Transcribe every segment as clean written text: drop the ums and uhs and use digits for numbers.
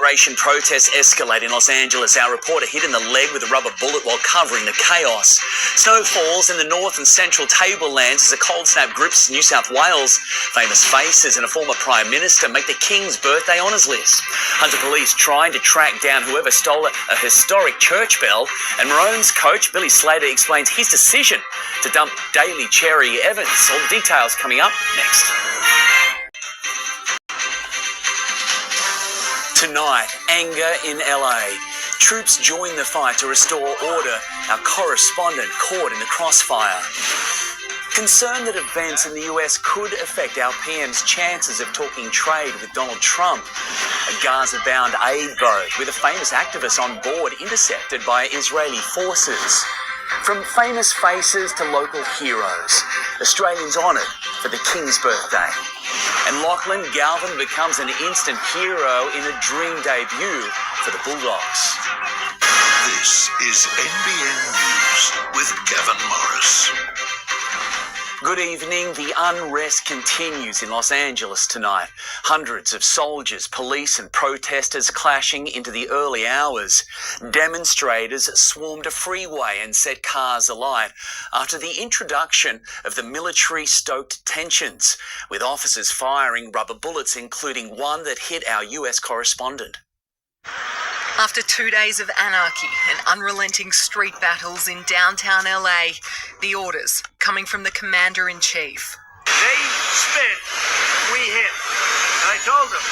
Immigration protests escalate in Los Angeles. Our reporter hit in the leg with a rubber bullet while covering the chaos. Snow falls in the north and central tablelands as a cold snap grips New South Wales. Famous faces and a former Prime Minister make the King's birthday honours list. Hunter police trying to track down whoever stole a historic church bell. And Maroons coach Billy Slater explains his decision to dump Daly Cherry Evans. All the details coming up next. Tonight, anger in LA. Troops join the fight to restore order. Our correspondent caught in the crossfire. Concern that events in the US could affect our PM's chances of talking trade with Donald Trump. A Gaza-bound aid boat with a famous activist on board intercepted by Israeli forces. From famous faces to local heroes, Australians honoured for the King's birthday. And Lachlan Galvin becomes an instant hero in a dream debut for the Bulldogs. This is NBN News with Gavin Morris. Good evening. The unrest continues in Los Angeles tonight. Hundreds of soldiers, police and protesters clashing into the early hours. Demonstrators swarmed a freeway and set cars alight after the introduction of the military-stoked tensions, with officers firing rubber bullets, including one that hit our US correspondent. After 2 days of anarchy and unrelenting street battles in downtown LA, the orders coming from the Commander-in-Chief. They spit, we hit. And I told them,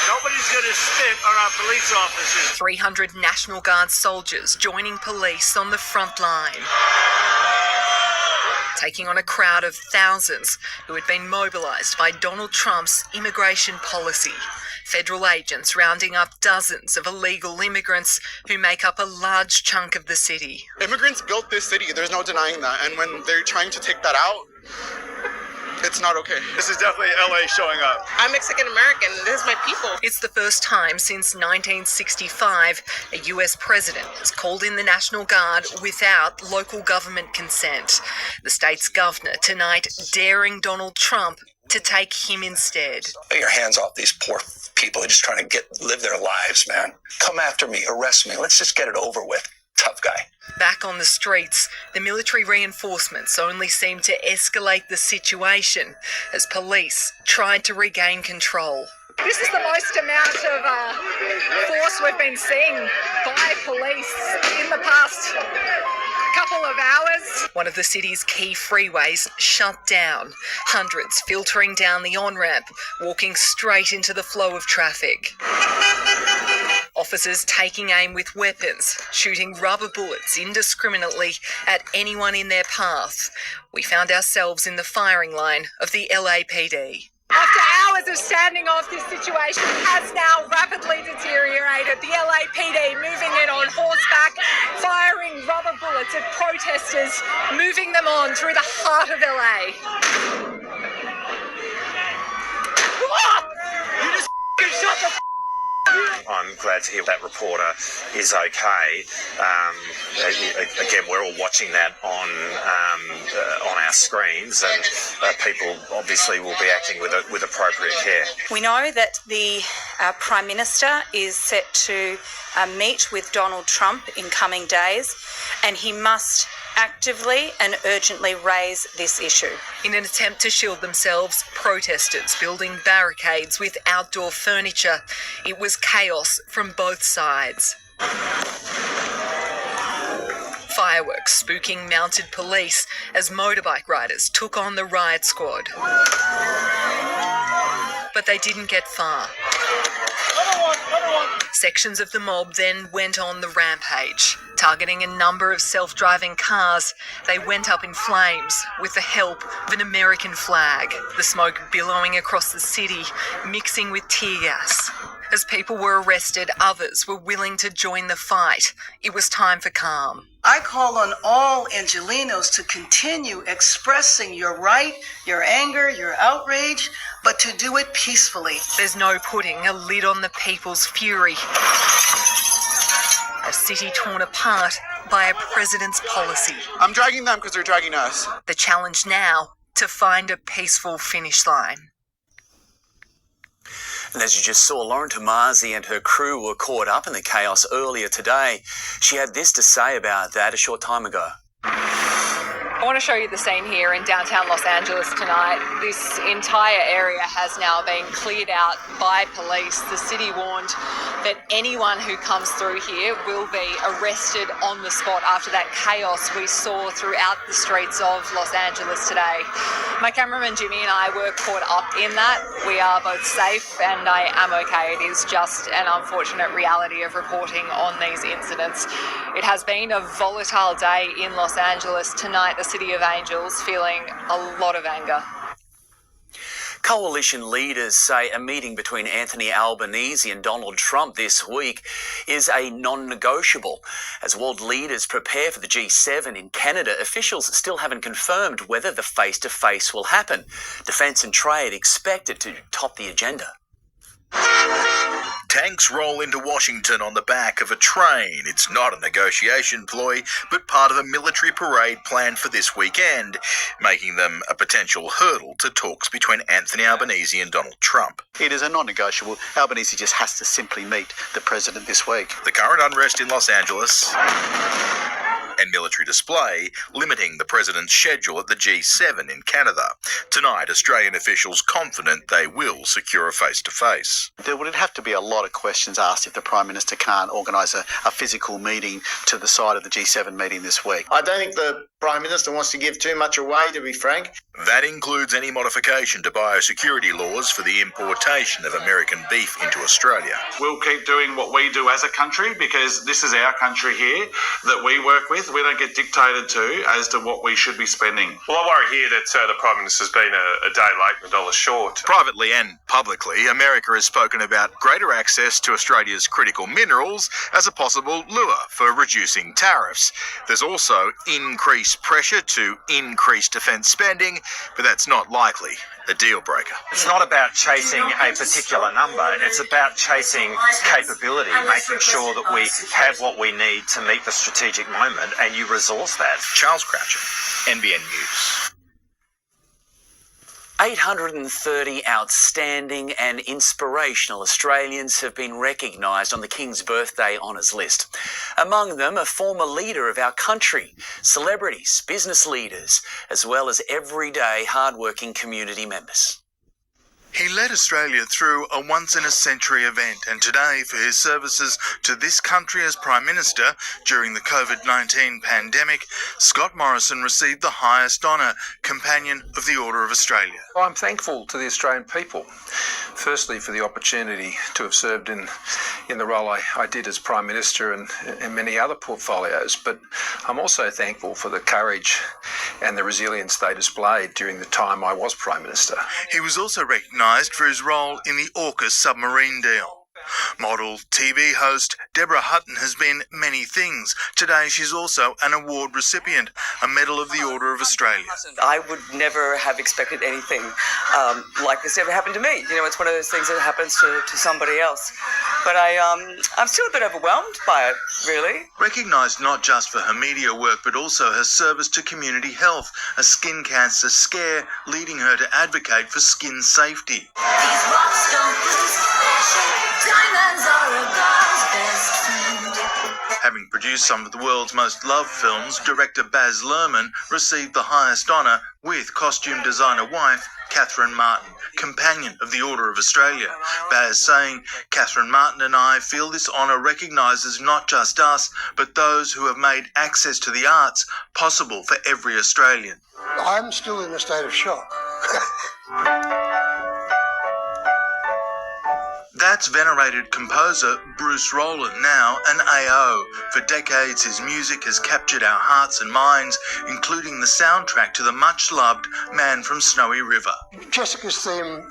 nobody's going to spit on our police officers. 300 National Guard soldiers joining police on the front line, taking on a crowd of thousands who had been mobilised by Donald Trump's immigration policy. Federal agents rounding up dozens of illegal immigrants who make up a large chunk of the city. Immigrants built this city, there's no denying that, and when they're trying to take that out, it's not okay. This is definitely LA showing up. I'm Mexican-American, this is my people. It's the first time since 1965 a US president has called in the National Guard without local government consent. The state's governor tonight daring Donald Trump to take him instead. Get your hands off these poor people just trying to live their lives, man. Come after me, arrest me. Let's just get it over with. Tough guy. Back on the streets, the military reinforcements only seemed to escalate the situation as police tried to regain control. This is the most amount of force we've been seeing by police in the past couple of hours. One of the city's key freeways shut down, hundreds filtering down the on-ramp, walking straight into the flow of traffic. Officers taking aim with weapons, shooting rubber bullets indiscriminately at anyone in their path. We found ourselves in the firing line of the LAPD. After hours of standing off, this situation has now rapidly deteriorated. The LAPD moving in on horseback, firing rubber bullets at protesters, moving them on through the heart of LA. You just shut the I'm glad to hear that reporter is okay. Again, we're all watching that on our screens, and people obviously will be acting with appropriate care. We know that the Prime Minister is set to meet with Donald Trump in coming days, and he must actively and urgently raise this issue. In an attempt to shield themselves, protesters building barricades with outdoor furniture. It was chaos from both sides. Fireworks spooking mounted police as motorbike riders took on the riot squad. But they didn't get far. Sections of the mob then went on the rampage. Targeting a number of self-driving cars, they went up in flames with the help of an American flag. The smoke billowing across the city, mixing with tear gas. As people were arrested, others were willing to join the fight. It was time for calm. I call on all Angelenos to continue expressing your right, your anger, your outrage, but to do it peacefully. There's no putting a lid on the people's fury. A city torn apart by a president's policy. I'm dragging them because they're dragging us. The challenge now, to find a peaceful finish line. And as you just saw, Lauren Tomazi and her crew were caught up in the chaos earlier today. She had this to say about that a short time ago. I want to show you the scene here in downtown Los Angeles tonight. This entire area has now been cleared out by police. The city warned that anyone who comes through here will be arrested on the spot after that chaos we saw throughout the streets of Los Angeles today. My cameraman Jimmy and I were caught up in that. We are both safe and I am okay. It is just an unfortunate reality of reporting on these incidents. It has been a volatile day in Los Angeles tonight. The City of Angels feeling a lot of anger. Coalition leaders say a meeting between Anthony Albanese and Donald Trump this week is a non-negotiable. As world leaders prepare for the G7 in Canada, officials still haven't confirmed whether the face-to-face will happen. Defence and trade expected to top the agenda. Tanks roll into Washington on the back of a train. It's not a negotiation ploy, but part of a military parade planned for this weekend, making them a potential hurdle to talks between Anthony Albanese and Donald Trump. It is a non-negotiable. Albanese just has to simply meet the president this week. The current unrest in Los Angeles and military display limiting the president's schedule at the G7 in Canada. Tonight, Australian officials confident they will secure a face-to-face. There would have to be a lot of questions asked if the Prime Minister can't organise a physical meeting to the side of the G7 meeting this week. I don't think the Prime Minister wants to give too much away, to be frank. That includes any modification to biosecurity laws for the importation of American beef into Australia. We'll keep doing what we do as a country because this is our country here that we work with. We don't get dictated to as to what we should be spending. Well, I worry here that the Prime Minister's been a day late and a dollar short. Privately and publicly, America has spoken about greater access to Australia's critical minerals as a possible lure for reducing tariffs. There's also increased pressure to increase defence spending, but that's not likely a deal breaker. It's not about chasing a particular number. It's about chasing capability, making sure that we have what we need to meet the strategic moment, and you resource that. Charles Croucher, NBN News. 830 outstanding and inspirational Australians have been recognised on the King's Birthday Honours list. Among them, a former leader of our country, celebrities, business leaders, as well as everyday hard-working community members. He led Australia through a once-in-a-century event, and today, for his services to this country as Prime Minister during the COVID-19 pandemic, Scott Morrison received the highest honour, Companion of the Order of Australia. I'm thankful to the Australian people, firstly for the opportunity to have served in the role I did as Prime Minister and in many other portfolios, but I'm also thankful for the courage and the resilience they displayed during the time I was Prime Minister. He was also recognised for his role in the AUKUS submarine deal. Model, TV host Deborah Hutton has been many things. Today she's also an award recipient, a Medal of the Order of Australia. I would never have expected anything like this ever happened to me. You know, it's one of those things that happens to somebody else. But I'm still a bit overwhelmed by it, really. Recognised not just for her media work, but also her service to community health, a skin cancer scare leading her to advocate for skin safety. Having produced some of the world's most loved films, director Baz Luhrmann received the highest honour with costume designer wife Catherine Martin, Companion of the Order of Australia. Baz saying, "Catherine Martin and I feel this honour recognises not just us, but those who have made access to the arts possible for every Australian." I'm still in a state of shock. That's venerated composer Bruce Rowland, now an AO. For decades, his music has captured our hearts and minds, including the soundtrack to the much-loved Man from Snowy River. Jessica's theme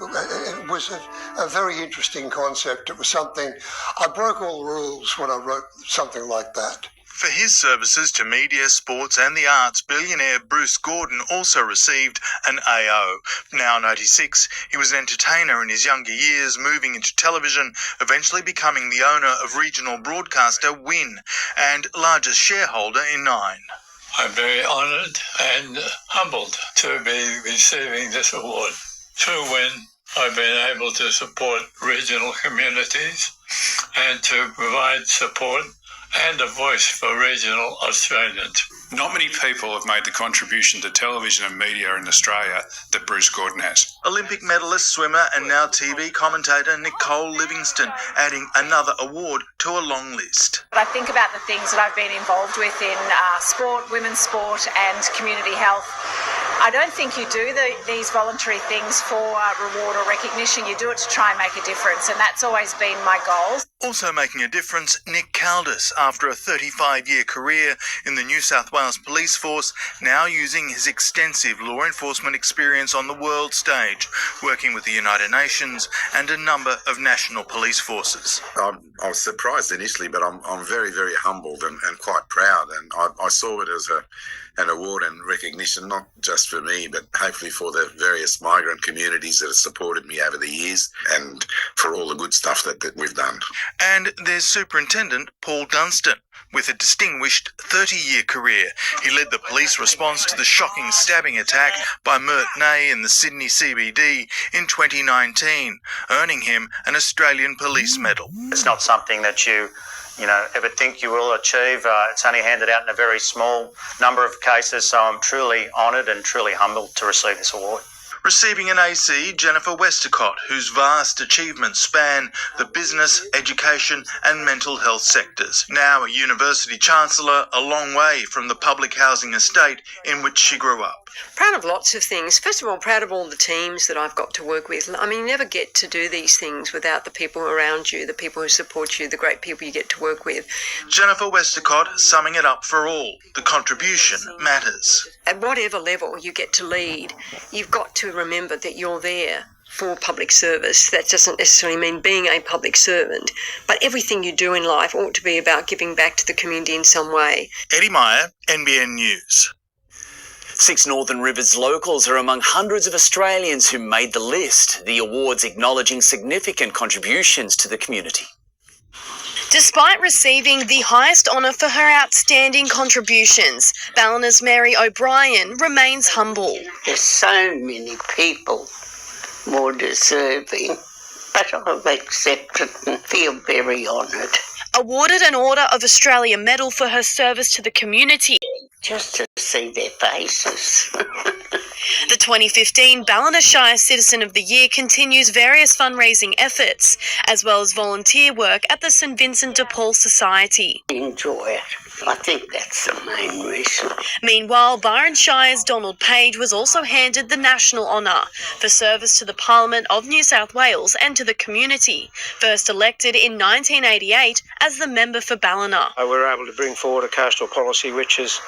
was a very interesting concept. It was something, I broke all the rules when I wrote something like that. For his services to media, sports and the arts, billionaire Bruce Gordon also received an AO. Now 96, he was an entertainer in his younger years, moving into television, eventually becoming the owner of regional broadcaster Win and largest shareholder in Nine. I'm very honoured and humbled to be receiving this award through Win I've been able to support regional communities and to provide support and a voice for regional Australians. Not many people have made the contribution to television and media in Australia that Bruce Gordon has. Olympic medalist, swimmer and now TV commentator Nicole Livingstone adding another award to a long list. I think about the things that I've been involved with in sport, women's sport and community health. I don't think you do these voluntary things for reward or recognition. You do it to try and make a difference, and that's always been my goal. Also making a difference, Nick Caldas, after a 35-year career in the New South Wales Police Force, now using his extensive law enforcement experience on the world stage, working with the United Nations and a number of national police forces. I was surprised initially, but I'm very, very humbled and quite proud. And I saw it as an award and recognition, not just for me, but hopefully for the various migrant communities that have supported me over the years and for all the good stuff that we've done. And there's Superintendent Paul Dunstan, with a distinguished 30-year career. He led the police response to the shocking stabbing attack by Mert Ney in the Sydney CBD in 2019, earning him an Australian Police Medal. It's not something that you ever think you will achieve. It's only handed out in a very small number of cases, so I'm truly honoured and truly humbled to receive this award. Receiving an AC, Jennifer Westacott, whose vast achievements span the business, education and mental health sectors. Now a university chancellor, a long way from the public housing estate in which she grew up. Proud of lots of things. First of all, proud of all the teams that I've got to work with. I mean, you never get to do these things without the people around you, the people who support you, the great people you get to work with. Jennifer Westacott summing it up for all. The contribution matters. At whatever level you get to lead, you've got to remember that you're there for public service. That doesn't necessarily mean being a public servant, but everything you do in life ought to be about giving back to the community in some way. Eddie Meyer, NBN News. 6 Northern Rivers locals are among hundreds of Australians who made the list, the awards acknowledging significant contributions to the community. Despite receiving the highest honour for her outstanding contributions, Ballina's Mary O'Brien remains humble. There's so many people more deserving, but I've accepted and feel very honoured. Awarded an Order of Australia Medal for her service to the community. Just to see their faces. The 2015 Ballina Shire Citizen of the Year continues various fundraising efforts, as well as volunteer work at the St Vincent de Paul Society. Enjoy it. I think that's the main reason. Meanwhile, Byron Shire's Donald Page was also handed the national honour for service to the Parliament of New South Wales and to the community, first elected in 1988 as the member for Ballina. We were able to bring forward a coastal policy which has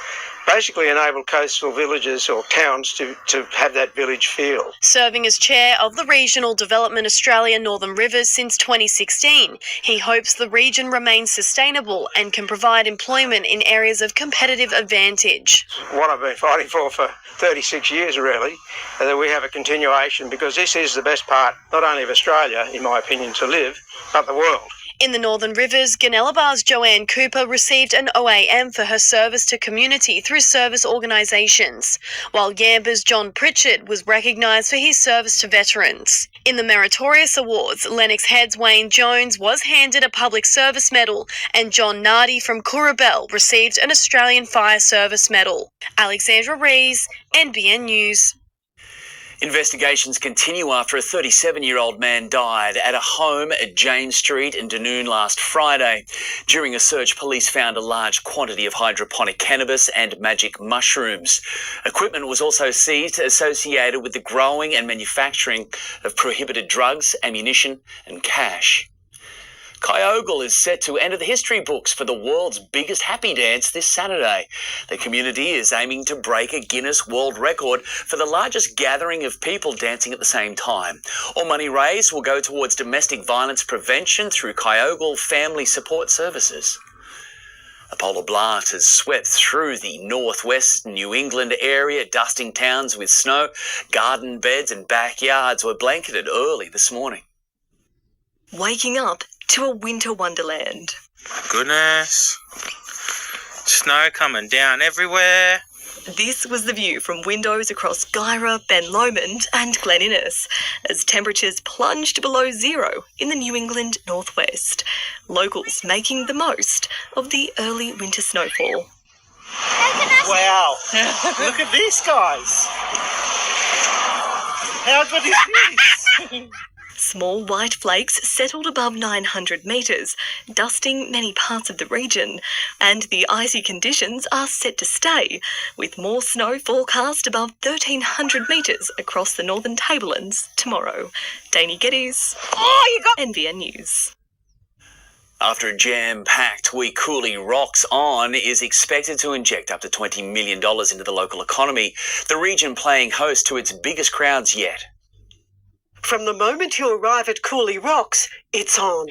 basically enabled coastal villages or towns to have that village feel. Serving as chair of the Regional Development Australia Northern Rivers since 2016, he hopes the region remains sustainable and can provide employment in areas of competitive advantage. What I've been fighting for 36 years really, that we have a continuation, because this is the best part, not only of Australia, in my opinion, to live, but the world. In the Northern Rivers, Gunnellabar's Joanne Cooper received an OAM for her service to community through service organisations, while Yamba's John Pritchard was recognised for his service to veterans. In the Meritorious Awards, Lennox Head's Wayne Jones was handed a Public Service Medal and John Nardi from Currabell received an Australian Fire Service Medal. Alexandra Rees, NBN News. Investigations continue after a 37-year-old man died at a home at James Street in Dunoon last Friday. During a search, police found a large quantity of hydroponic cannabis and magic mushrooms. Equipment was also seized associated with the growing and manufacturing of prohibited drugs, ammunition and cash. Kyogle is set to enter the history books for the world's biggest happy dance this Saturday. The community is aiming to break a Guinness World Record for the largest gathering of people dancing at the same time. All money raised will go towards domestic violence prevention through Kyogle Family Support Services. A polar blast has swept through the northwest New England area, dusting towns with snow. Garden beds and backyards were blanketed early this morning. Waking up to a winter wonderland. Goodness. Snow coming down everywhere. This was the view from windows across Guyra, Ben Lomond and Glen Innes as temperatures plunged below zero in the New England northwest. Locals making the most of the early winter snowfall. Wow, look at this, guys. How good is this? Small white flakes settled above 900 metres, dusting many parts of the region, and the icy conditions are set to stay, with more snow forecast above 1,300 metres across the northern tablelands tomorrow. Danny Geddes, NBN News. After a jam-packed week, Cooley Rocks On is expected to inject up to $20 million into the local economy, the region playing host to its biggest crowds yet. From the moment you arrive at Cooley Rocks, it's on.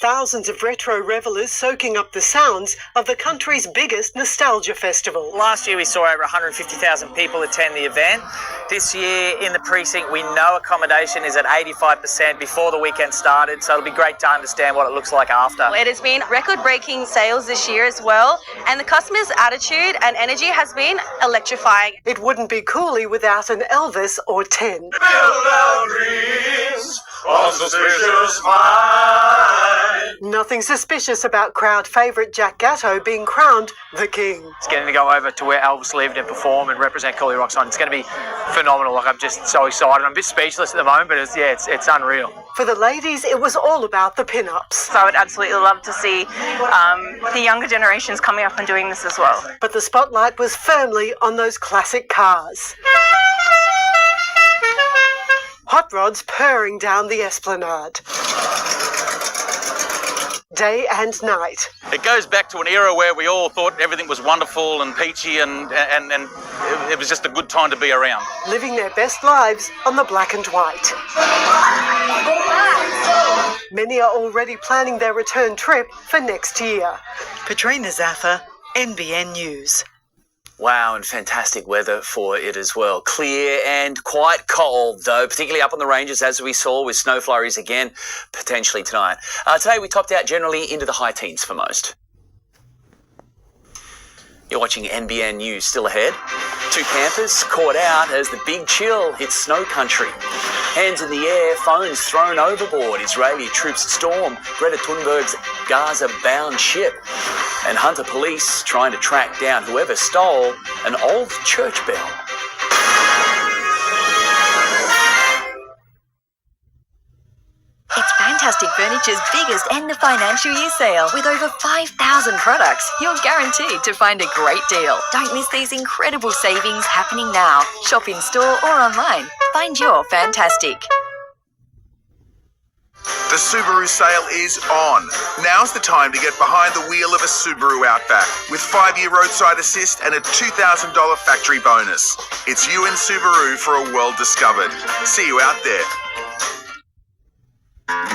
Thousands of retro revellers soaking up the sounds of the country's biggest nostalgia festival. Last year we saw over 150,000 people attend the event. This year in the precinct we know accommodation is at 85% before the weekend started, so it'll be great to understand what it looks like after. It has been record-breaking sales this year as well, and the customers' attitude and energy has been electrifying. It wouldn't be Cooley without an Elvis or 10. Build our dreams on suspicious minds. Nothing suspicious about crowd favourite Jack Gatto being crowned the king. It's getting to go over to where Elvis lived and perform and represent Cooley Rocks On. It's going to be phenomenal. Like, I'm just so excited. I'm a bit speechless at the moment, but it's unreal. For the ladies, it was all about the pin-ups. So I would absolutely love to see the younger generations coming up and doing this as well. But the spotlight was firmly on those classic cars. Hot rods purring down the esplanade. Day and night. It goes back to an era where we all thought everything was wonderful and peachy and it was just a good time to be around. Living their best lives on the black and white. Many are already planning their return trip for next year. Katrina Zaffer, NBN News. Wow, and fantastic weather for it as well. Clear and quite cold, though, particularly up on the ranges, as we saw, with snow flurries again, potentially tonight. Today, we topped out generally into the high teens for most. You're watching NBN News. Still ahead. 2 campers caught out as the big chill hits snow country. Hands in the air, phones thrown overboard. Israeli troops storm Greta Thunberg's Gaza-bound ship. And Hunter police trying to track down whoever stole an old church bell. It's Fantastic Furniture's biggest end of financial year sale. With over 5,000 products, you're guaranteed to find a great deal. Don't miss these incredible savings happening now. Shop in store or online. Find your Fantastic. The Subaru sale is on. Now's the time to get behind the wheel of a Subaru Outback with 5-year roadside assist and a $2,000 factory bonus. It's you and Subaru for a world discovered. See you out there.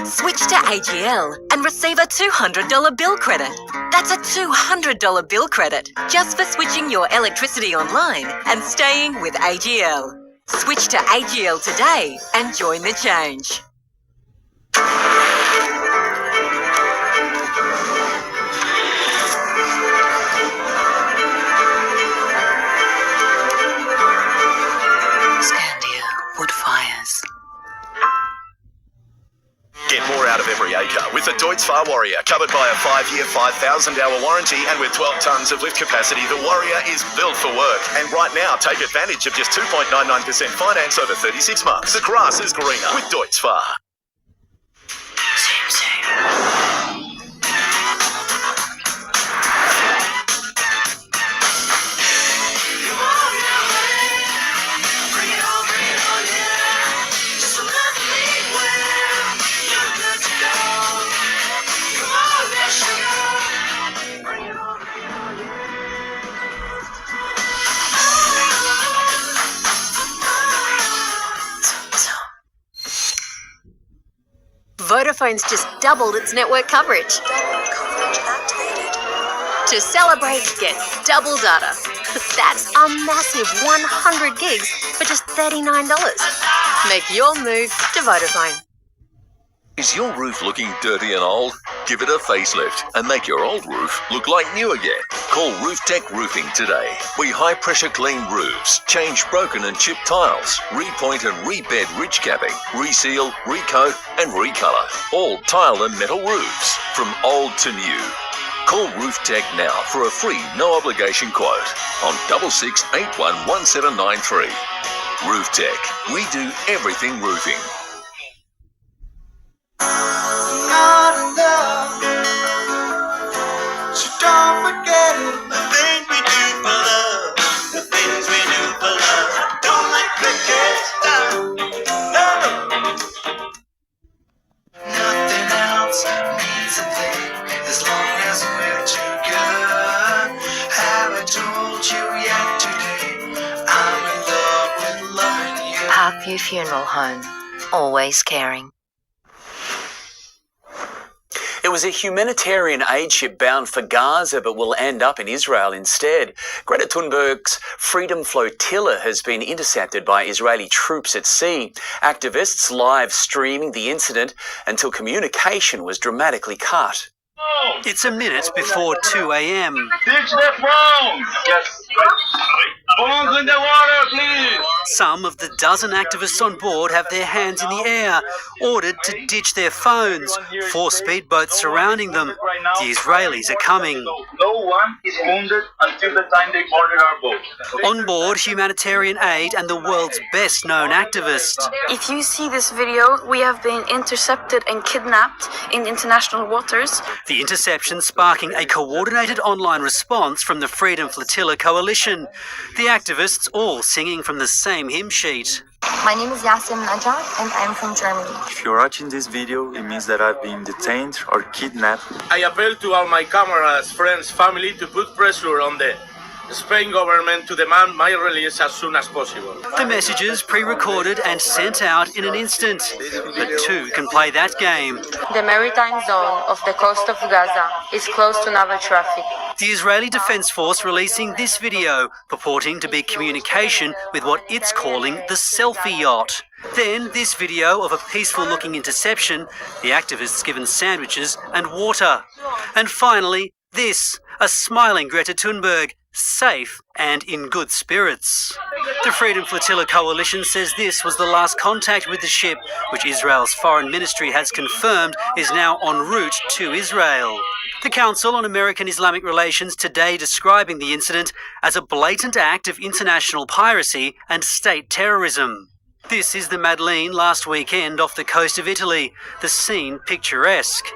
Switch to AGL and receive a $200 bill credit. That's a $200 bill credit just for switching your electricity online and staying with AGL. Switch to AGL today and join the change. Scandia Wood Fires. Get more out of every acre with the Deutz Far Warrior, covered by a 5-year, 5,000-hour warranty, and with 12 tonnes of lift capacity, the Warrior is built for work. And right now, take advantage of just 2.99% finance over 36 months. The grass is greener with Deutz Far. Vodafone's just doubled its network coverage. To celebrate, get double data. That's a massive 100 gigs for just $39. Make your move to Vodafone. Is your roof looking dirty and old? Give it a facelift and make your old roof look like new again. Call RoofTech Roofing today. We high-pressure clean roofs, change broken and chipped tiles, repoint and rebed ridge capping, reseal, recoat and recolour. All tile and metal roofs, from old to new. Call RoofTech now for a free, no-obligation quote on 66811793. RoofTech. We do everything roofing. Not enough, so don't forget it. The things we do for love, the things we do for love. Don't let crickets down. No. Nothing else means a thing as long as we're together. Haven't told you yet today, I'm in love with loving you. Parkview Funeral Home. Always caring. It was a humanitarian aid ship bound for Gaza but will end up in Israel instead. Greta Thunberg's Freedom Flotilla has been intercepted by Israeli troops at sea. Activists live streaming the incident until communication was dramatically cut. It's a minute before 2 a.m. Ditch the phone! Yes. Phones in the water, please! Some of the dozen activists on board have their hands in the air, ordered to ditch their phones. 4 speedboats surrounding them. The Israelis are coming. No one is wounded until the time they boarded our boat. On board, humanitarian aid and the world's best-known activist. If you see this video, we have been intercepted and kidnapped in international waters. The interception sparking a coordinated online response from the Freedom Flotilla Coalition. The activists all singing from the same hymn sheet. My name is Yasin Najat and I'm from Germany. If you're watching this video, it means that I've been detained or kidnapped. I appeal to all my cameras, friends, family to put pressure on the Spain government to demand my release as soon as possible. The messages pre-recorded and sent out in an instant. But 2 can play that game. The maritime zone of the coast of Gaza is closed to naval traffic. The Israeli Defense Force releasing this video, purporting to be communication with what it's calling the selfie yacht. Then this video of a peaceful-looking interception, the activists given sandwiches and water. And finally, this, a smiling Greta Thunberg, safe and in good spirits. The Freedom Flotilla Coalition says this was the last contact with the ship, which Israel's foreign ministry has confirmed is now en route to Israel. The Council on American Islamic Relations today describing the incident as a blatant act of international piracy and state terrorism. This is the Madeleine last weekend off the coast of Italy, the scene picturesque.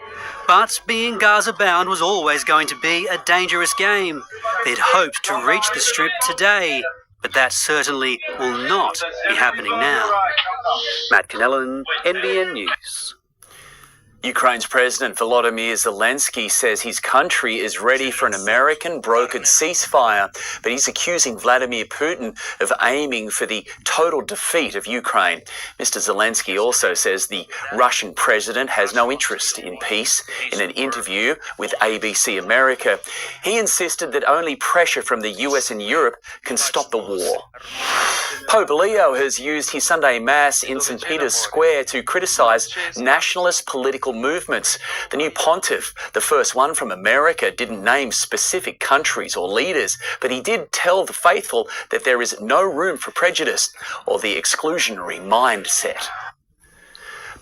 But being Gaza-bound was always going to be a dangerous game. They'd hoped to reach the strip today, but that certainly will not be happening now. Matt Cannellan, NBN News. Ukraine's President Volodymyr Zelensky says his country is ready for an American-brokered ceasefire, but he's accusing Vladimir Putin of aiming for the total defeat of Ukraine. Mr. Zelensky also says the Russian president has no interest in peace. In an interview with ABC America, he insisted that only pressure from the US and Europe can stop the war. Pope Leo has used his Sunday Mass in St. Peter's Square to criticise nationalist political movements. The new pontiff, the first one from America, didn't name specific countries or leaders, but he did tell the faithful that there is no room for prejudice or the exclusionary mindset.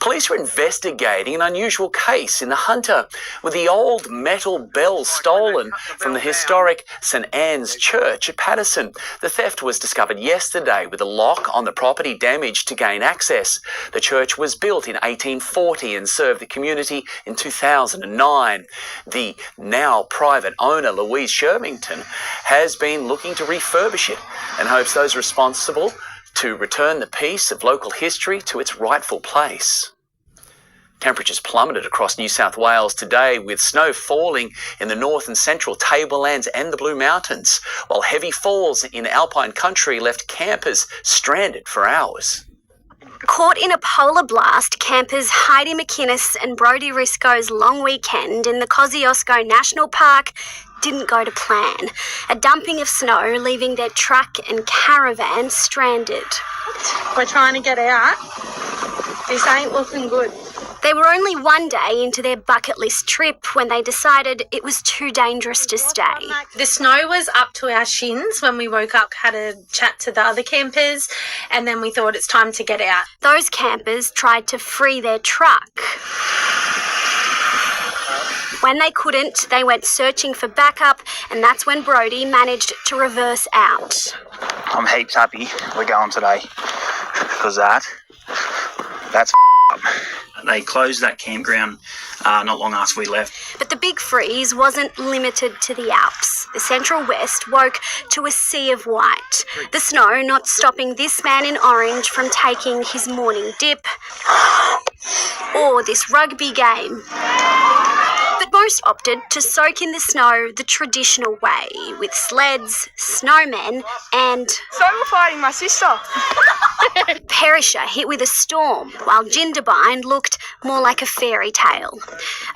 Police are investigating an unusual case in the Hunter, with the old metal bell stolen from the historic St Anne's Church at Patterson. The theft was discovered yesterday with a lock on the property damaged to gain access. The church was built in 1840 and served the community in 2009. The now private owner, Louise Shervington, has been looking to refurbish it and hopes those responsible to return the piece of local history to its rightful place. Temperatures plummeted across New South Wales today, with snow falling in the north and central tablelands and the Blue Mountains, while heavy falls in alpine country left campers stranded for hours. Caught in a polar blast, campers Heidi McInnes and Brodie Risco's long weekend in the Kosciuszko National Park didn't go to plan. A dumping of snow leaving their truck and caravan stranded. We're trying to get out. This ain't looking good. They were only one day into their bucket list trip when they decided it was too dangerous to stay. The snow was up to our shins when we woke up, had a chat to the other campers, and then we thought it's time to get out. Those campers tried to free their truck. When they couldn't, they went searching for backup, and that's when Brodie managed to reverse out. I'm heaps happy we're going today, because that's up. They closed that campground not long after we left. But the big freeze wasn't limited to the Alps. The Central West woke to a sea of white. The snow not stopping this man in orange from taking his morning dip or this rugby game. But most opted to soak in the snow the traditional way, with sleds, snowmen and... So we're fighting my sister. Perisher hit with a storm, while Jindabyne looked more like a fairy tale.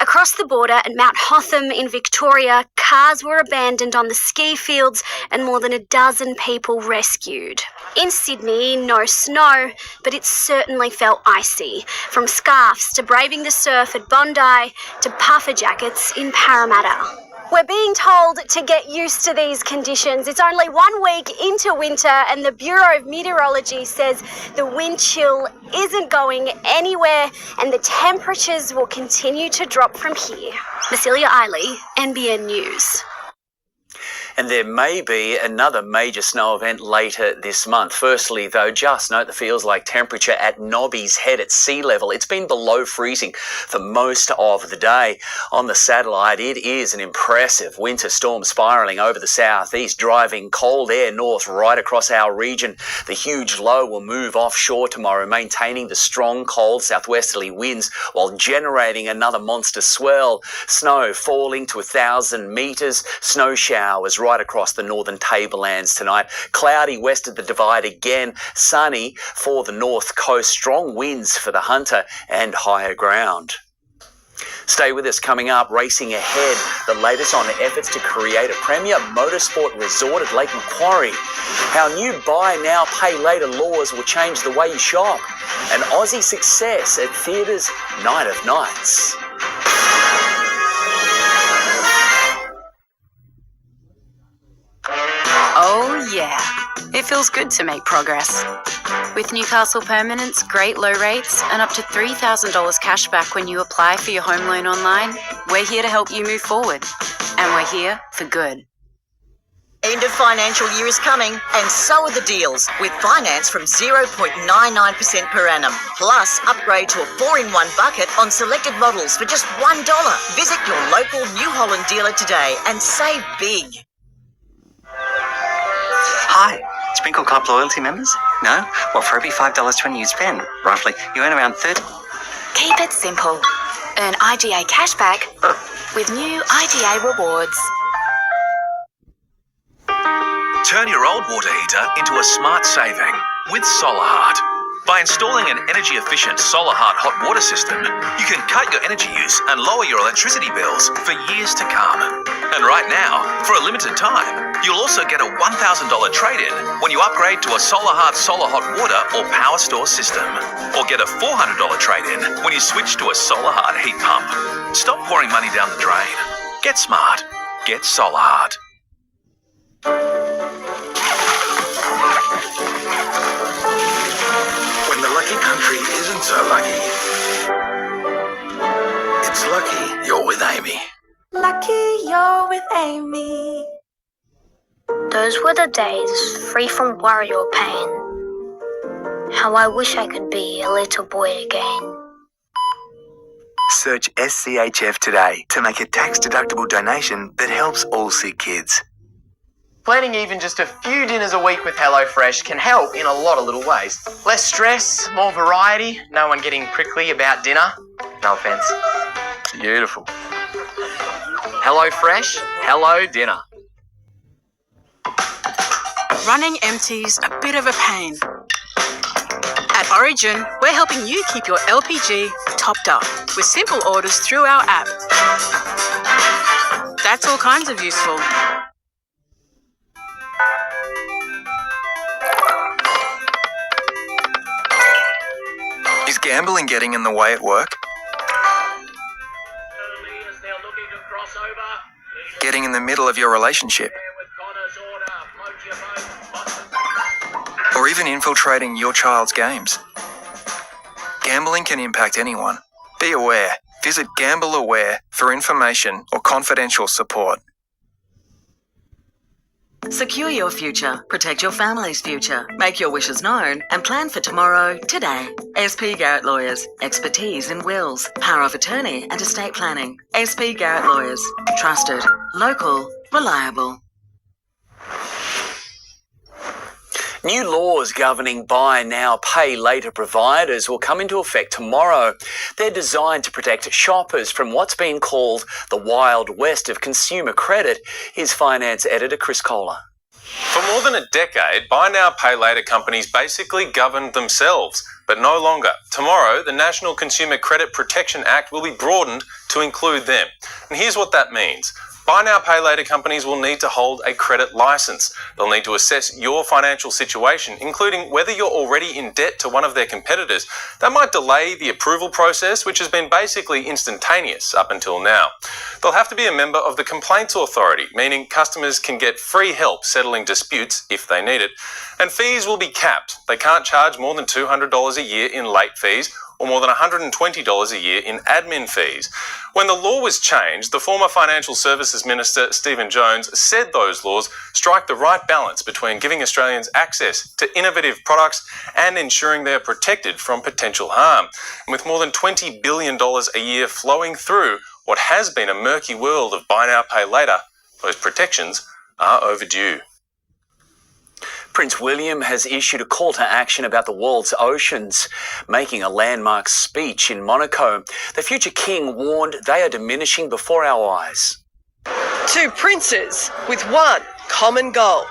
Across the border at Mount Hotham in Victoria, cars were abandoned on the ski fields and more than a dozen people rescued. In Sydney, no snow, but it certainly felt icy, from scarves to braving the surf at Bondi to puffer jackets in Parramatta. We're being told to get used to these conditions. It's only 1 week into winter and the Bureau of Meteorology says the wind chill isn't going anywhere and the temperatures will continue to drop from here. Massilia Eiley, NBN News. And there may be another major snow event later this month. Firstly, though, just note the feels like temperature at Nobby's Head at sea level. It's been below freezing for most of the day. On the satellite, it is an impressive winter storm spiralling over the southeast, driving cold air north right across our region. The huge low will move offshore tomorrow, maintaining the strong, cold southwesterly winds while generating another monster swell. Snow falling to 1,000 metres. Snow showers right across the northern tablelands tonight. Cloudy west of the divide again. Sunny for the north coast. Strong winds for the Hunter and higher ground. Stay with us. Coming up, racing ahead, the latest on efforts to create a premier motorsport resort at Lake Macquarie. How new buy now, pay later laws will change the way you shop. And Aussie success at theatres' Night of Nights. Oh yeah, it feels good to make progress. With Newcastle Permanent's great low rates and up to $3,000 cash back when you apply for your home loan online, we're here to help you move forward. And we're here for good. End of financial year is coming, and so are the deals, with finance from 0.99% per annum. Plus, upgrade to a 4-in-1 bucket on selected models for just $1. Visit your local New Holland dealer today and save big. Hi, Sprinkle Club loyalty members? No? Well, for every $5.20 you spend, roughly, you earn around 30... Keep it simple. Earn IGA cashback with new IGA rewards. Turn your old water heater into a smart saving with SolarHeart. By installing an energy-efficient SolarHeart hot water system, you can cut your energy use and lower your electricity bills for years to come. And right now, for a limited time, you'll also get a $1,000 trade-in when you upgrade to a SolarHeart Solar Hot Water or Power Store system. Or get a $400 trade-in when you switch to a SolarHeart heat pump. Stop pouring money down the drain. Get smart. Get SolarHeart. When the lucky country isn't so lucky, it's lucky you're with Amy. Lucky you're with Amy. Those were the days free from worry or pain. How I wish I could be a little boy again. Search SCHF today to make a tax-deductible donation that helps all sick kids. Planning even just a few dinners a week with HelloFresh can help in a lot of little ways. Less stress, more variety, no one getting prickly about dinner. No offence. Beautiful. HelloFresh, hello dinner. Running empty's a bit of a pain. At Origin, we're helping you keep your LPG topped up with simple orders through our app. That's all kinds of useful. Is gambling getting in the way at work? Getting in the middle of your relationship. Or even infiltrating your child's games. Gambling can impact anyone. Be aware. Visit Gamble Aware for information or confidential support. Secure your future, protect your family's future, make your wishes known, and plan for tomorrow today. SP Garrett Lawyers, expertise in wills, power of attorney and estate planning. SP Garrett Lawyers, trusted, local, reliable. New laws governing buy now, pay later providers will come into effect tomorrow. They're designed to protect shoppers from what's been called the Wild West of consumer credit. Here's finance editor Chris Kohler. For more than a decade, buy now, pay later companies basically governed themselves, but no longer. Tomorrow, the National Consumer Credit Protection Act will be broadened to include them. And here's what that means. Buy now, pay later companies will need to hold a credit license. They'll need to assess your financial situation, including whether you're already in debt to one of their competitors. That might delay the approval process, which has been basically instantaneous up until now. They'll have to be a member of the Complaints Authority, meaning customers can get free help settling disputes if they need it. And fees will be capped. They can't charge more than $200 a year in late fees or more than $120 a year in admin fees. When the law was changed, the former Financial Services Minister, Stephen Jones, said those laws strike the right balance between giving Australians access to innovative products and ensuring they are protected from potential harm. And with more than $20 billion a year flowing through what has been a murky world of buy now, pay later, those protections are overdue. Prince William has issued a call to action about the world's oceans, making a landmark speech in Monaco. The future king warned they are diminishing before our eyes. Two princes with one common goal.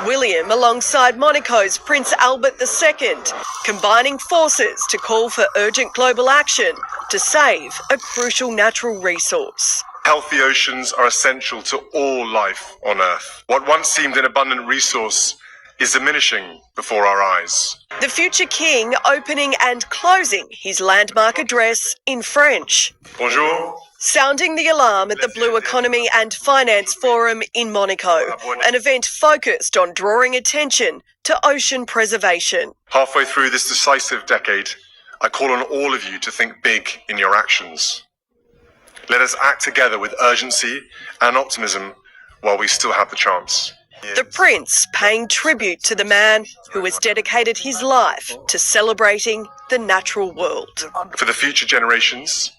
William alongside Monaco's Prince Albert II, combining forces to call for urgent global action to save a crucial natural resource. Healthy oceans are essential to all life on Earth. What once seemed an abundant resource is diminishing before our eyes. The future king opening and closing his landmark address in French. Bonjour. Sounding the alarm at the Blue Economy and Finance Forum in Monaco, an event focused on drawing attention to ocean preservation. Halfway through this decisive decade, I call on all of you to think big in your actions. Let us act together with urgency and optimism while we still have the chance. The Prince paying tribute to the man who has dedicated his life to celebrating the natural world. For the future generations,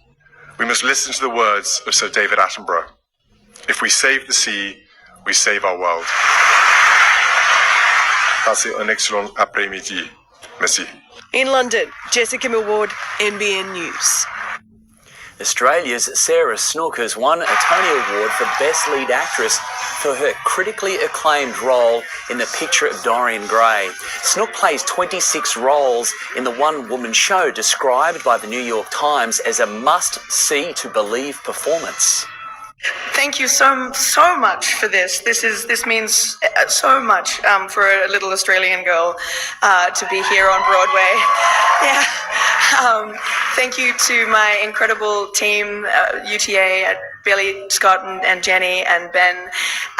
we must listen to the words of Sir David Attenborough. If we save the sea, we save our world. Passez un excellent après-midi. Merci. In London, Jessica Millward, NBN News. Australia's Sarah Snook has won a Tony Award for Best Lead Actress for her critically acclaimed role in The Picture of Dorian Gray. Snook plays 26 roles in the one-woman show, described by the New York Times as a must-see-to-believe performance. Thank you so much for this. This means so much for a little Australian girl to be here on Broadway. Yeah. Thank you to my incredible team, UTA, Billy, Scott, and Jenny, and Ben,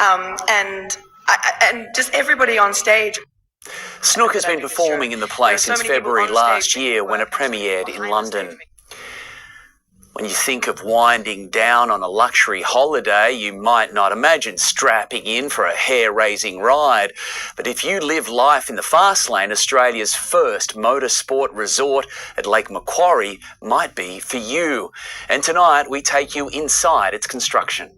and just everybody on stage. Snook has been performing in the play since February last year when it premiered in London. When you think of winding down on a luxury holiday, you might not imagine strapping in for a hair-raising ride. But if you live life in the fast lane, Australia's first motorsport resort at Lake Macquarie might be for you. And tonight we take you inside its construction.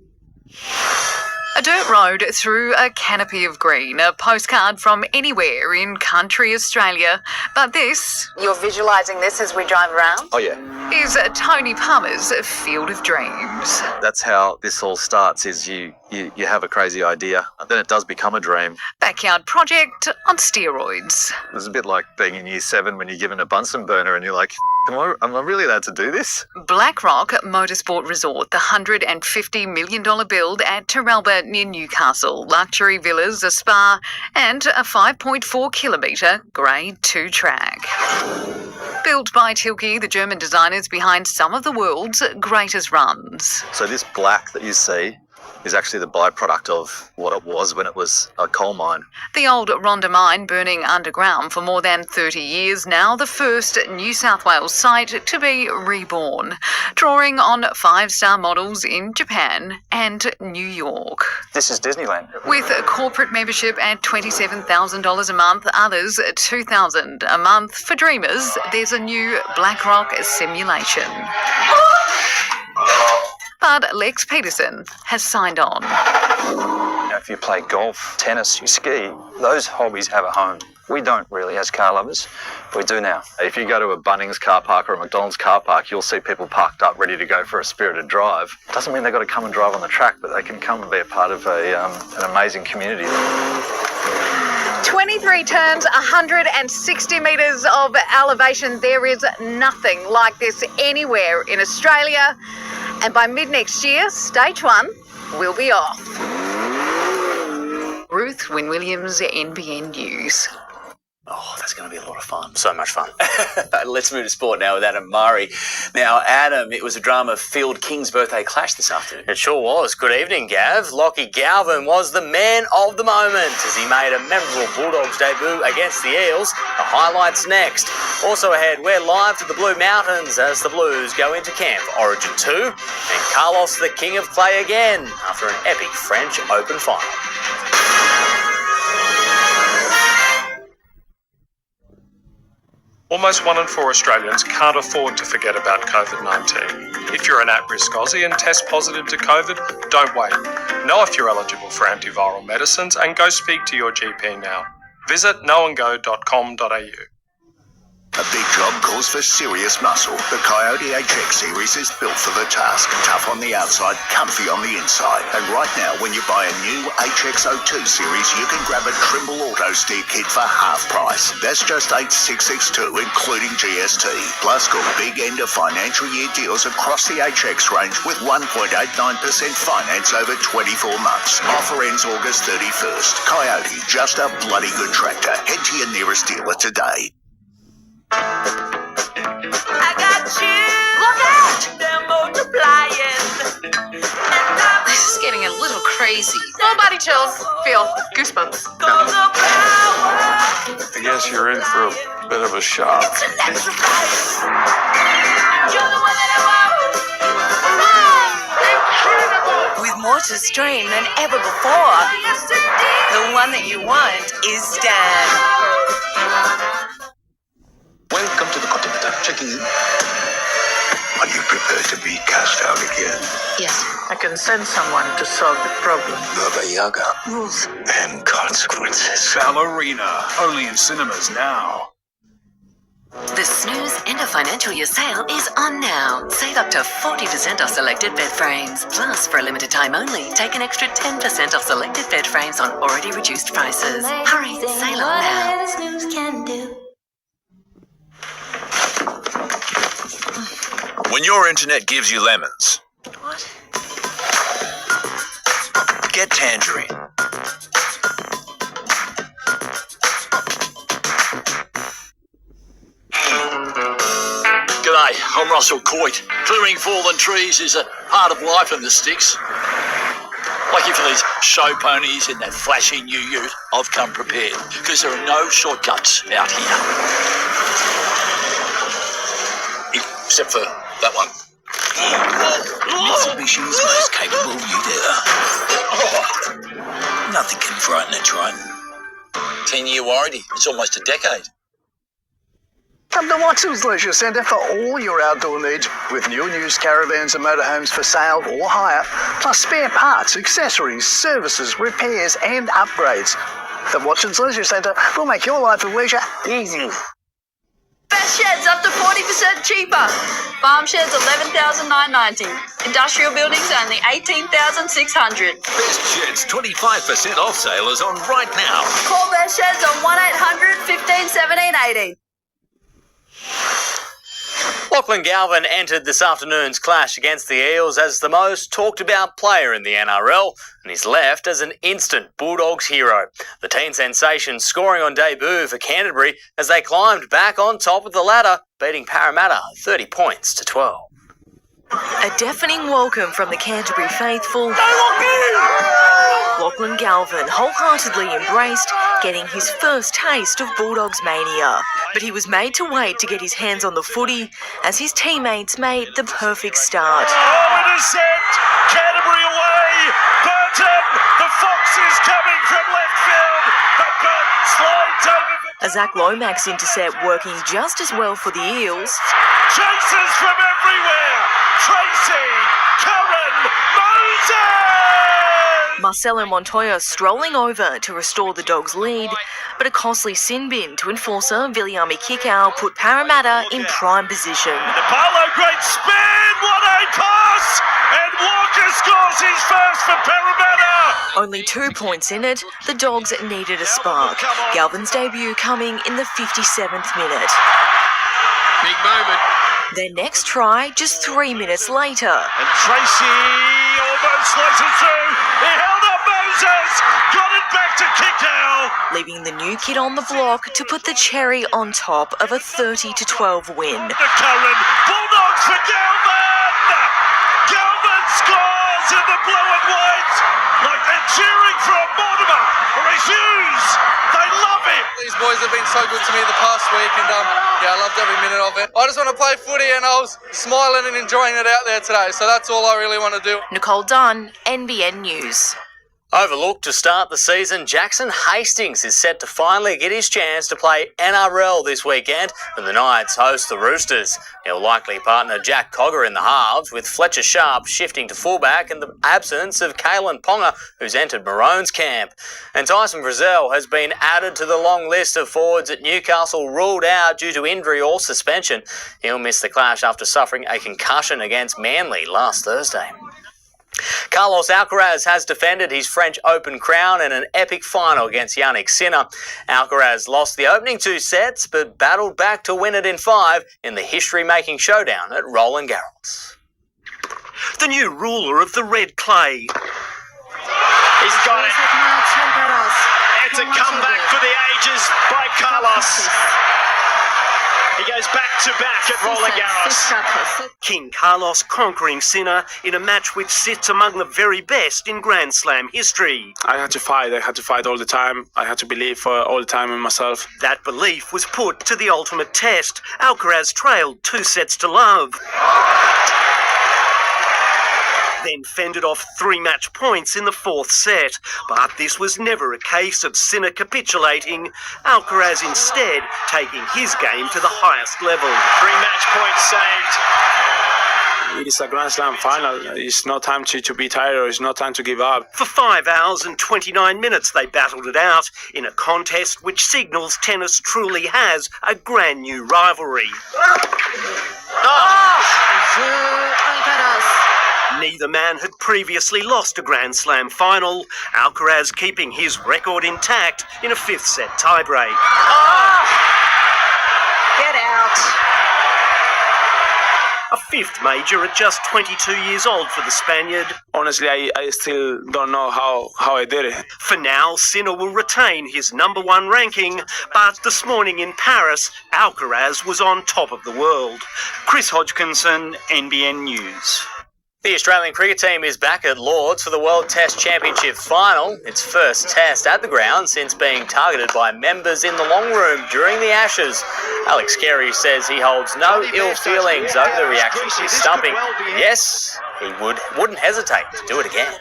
A dirt road through a canopy of green, a postcard from anywhere in country Australia. But this... You're visualising this as we drive around? Oh, yeah. ...is Tony Palmer's Field of Dreams. That's how this all starts, is you have a crazy idea, and then it does become a dream. Backyard project on steroids. It's a bit like being in year 7 when you're given a Bunsen burner and you're like, Am I really allowed to do this? BlackRock Motorsport Resort, the $150 million build at Terralba near Newcastle. Luxury villas, a spa, and a 5.4-kilometre Grade 2 track. Built by Tilke, the German designers behind some of the world's greatest runs. So this black that you see is actually the byproduct of what it was when it was a coal mine. The old Rhondda mine burning underground for more than 30 years now, the first New South Wales site to be reborn, drawing on 5-star models in Japan and New York. This is Disneyland. With a corporate membership at $27,000 a month, others $2,000 a month. For dreamers, there's a new BlackRock simulation. But Lex Peterson has signed on. If you play golf, tennis, you ski, those hobbies have a home. We don't really as car lovers. We do now. If you go to a Bunnings car park or a McDonald's car park, you'll see people parked up ready to go for a spirited drive. Doesn't mean they've got to come and drive on the track, but they can come and be a part of an amazing community. 23 turns, 160 metres of elevation. There is nothing like this anywhere in Australia. And by mid-next year, stage 1 will be off. Ruth Wynne-Williams, NBN News. Oh, that's going to be a lot of fun. So much fun. Let's move to sport now with Adam Murray. Now, Adam, it was a drama-filled King's birthday clash this afternoon. It sure was. Good evening, Gav. Lockie Galvin was the man of the moment as he made a memorable Bulldogs debut against the Eels. The highlights next. Also ahead, we're live to the Blue Mountains as the Blues go into camp Origin 2. And Carlos the King of Clay again after an epic French Open final. Almost 1 in 4 Australians can't afford to forget about COVID-19. If you're an at-risk Aussie and test positive to COVID, don't wait. Know if you're eligible for antiviral medicines and go speak to your GP now. Visit knowandgo.com.au. A big job calls for serious muscle. The Coyote HX series is built for the task. Tough on the outside, comfy on the inside. And right now, when you buy a new HX02 series, you can grab a Trimble Auto Steer kit for half price. That's just $8,662, including GST. Plus, got big end of financial year deals across the HX range with 1.89% finance over 24 months. Offer ends August 31st. Coyote, just a bloody good tractor. Head to your nearest dealer today. I got you. Look out! They're multiplying. This is getting a little crazy. Nobody chills. Feel goosebumps. I guess you're in for a bit of a shock. With more to stream than ever before, the one that you want is Dan. Welcome to the Continental. Checking in. Are you prepared to be cast out again? Yes. I can send someone to solve the problem. Baba Yaga. Rules. And consequences. Ballerina, only in cinemas now. The Snooze end of financial year sale is on now. Save up to 40% off selected bed frames. Plus, for a limited time only, take an extra 10% off selected bed frames on already reduced prices. Hurry, sale on now. Snooze can do. When your internet gives you lemons. What? Get Tangerine. G'day, I'm Russell Coit. Clearing fallen trees is a part of life in the sticks. Lucky for these show ponies in that flashy new ute, I've come prepared, because there are no shortcuts out here. Except for that one. Mitsubishi's most capable ute ever. Nothing can frighten a Triton. 10-year warranty. It's almost a decade. Come to Watson's Leisure Centre for all your outdoor needs, with new and used caravans and motorhomes for sale or hire, plus spare parts, accessories, services, repairs and upgrades. The Watson's Leisure Centre will make your life of leisure easy. Best sheds up to 40% cheaper. Farm sheds $11,990. Industrial buildings only $18,600. Best Sheds 25% off sale is on right now. Call Best Sheds on 1-800-15 17 18. Lachlan Galvin entered this afternoon's clash against the Eels as the most talked about player in the NRL, and he's left as an instant Bulldogs hero. The teen sensation scoring on debut for Canterbury as they climbed back on top of the ladder, beating Parramatta 30 points to 12. A deafening welcome from the Canterbury faithful. Lachlan Galvin wholeheartedly embraced getting his first taste of Bulldogs mania. But he was made to wait to get his hands on the footy as his teammates made the perfect start. Oh, intercept! Canterbury away! Burton! The Fox is coming from left field! But Burton slides over... A Zach Lomax intercept working just as well for the Eels. Chasers from everywhere! Tracy! Curran! Moses! Marcelo Montoya strolling over to restore the Dogs' lead, but a costly sin bin to enforcer Viliami Kikau put Parramatta in prime position. The Barlow great spin! What a pass! And Walker scores his first for Parramatta! Only 2 points in it, the Dogs needed a spark. Galvin's debut coming in the 57th minute. Big moment. Their next try just 3 minutes later. And Tracy almost slices through. He held up Moses. Got it back to Kikau. Leaving the new kid on the block to put the cherry on top of a 30-12 win. The Curran Bulldogs for Galvin. Galvin scores in the blue and white. Like they're cheering for a Mortimer or a Hughes. They love it. These boys have been so good to me the past week, and I loved every minute of it. I just want to play footy, and I was smiling and enjoying it out there today, so that's all I really want to do. Nicole Dunn, NBN News. Overlooked to start the season, Jackson Hastings is set to finally get his chance to play NRL this weekend when the Knights host the Roosters. He'll likely partner Jack Cogger in the halves, with Fletcher Sharp shifting to fullback in the absence of Kalen Ponga, who's entered Maroon's camp. And Tyson Frizzell has been added to the long list of forwards at Newcastle ruled out due to injury or suspension. He'll miss the clash after suffering a concussion against Manly last Thursday. Carlos Alcaraz has defended his French Open crown in an epic final against Yannick Sinner. Alcaraz lost the opening 2 sets but battled back to win it in 5 in the history-making showdown at Roland Garros. The new ruler of the red clay. He's got it. It's a comeback for the ages by Carlos. He goes back-to-back at Roland Garros. King Carlos conquering Sinner in a match which sits among the very best in Grand Slam history. I had to fight all the time. I had to believe all the time in myself. That belief was put to the ultimate test. Alcaraz trailed 2 sets to love. Then fended off 3 match points in the 4th set. But this was never a case of Sinner capitulating, Alcaraz instead taking his game to the highest level. 3 match points saved. It is a Grand Slam final. It's no time to be tired, or it's no time to give up. For 5 hours and 29 minutes they battled it out in a contest which signals tennis truly has a brand new rivalry. Neither man had previously lost a Grand Slam final, Alcaraz keeping his record intact in a 5th set tiebreak. Get out. A 5th major at just 22 years old for the Spaniard. Honestly, I still don't know how I did it. For now, Sinner will retain his #1 ranking, but this morning in Paris, Alcaraz was on top of the world. Chris Hodgkinson, NBN News. The Australian cricket team is back at Lords for the World Test Championship final, its first test at the ground since being targeted by members in the long room during the Ashes. Alex Carey says he holds no ill feelings over the reaction to his stumping. Yes, he wouldn't hesitate to do it again.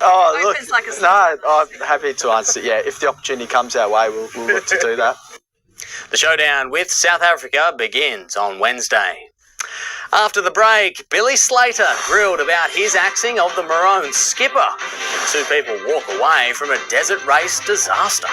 Oh, look, no, I'm happy to answer. Yeah, if the opportunity comes our way, we'll look to do that. The showdown with South Africa begins on Wednesday. After the break, Billy Slater grilled about his axing of the Maroons skipper. 2 people walk away from a desert race disaster.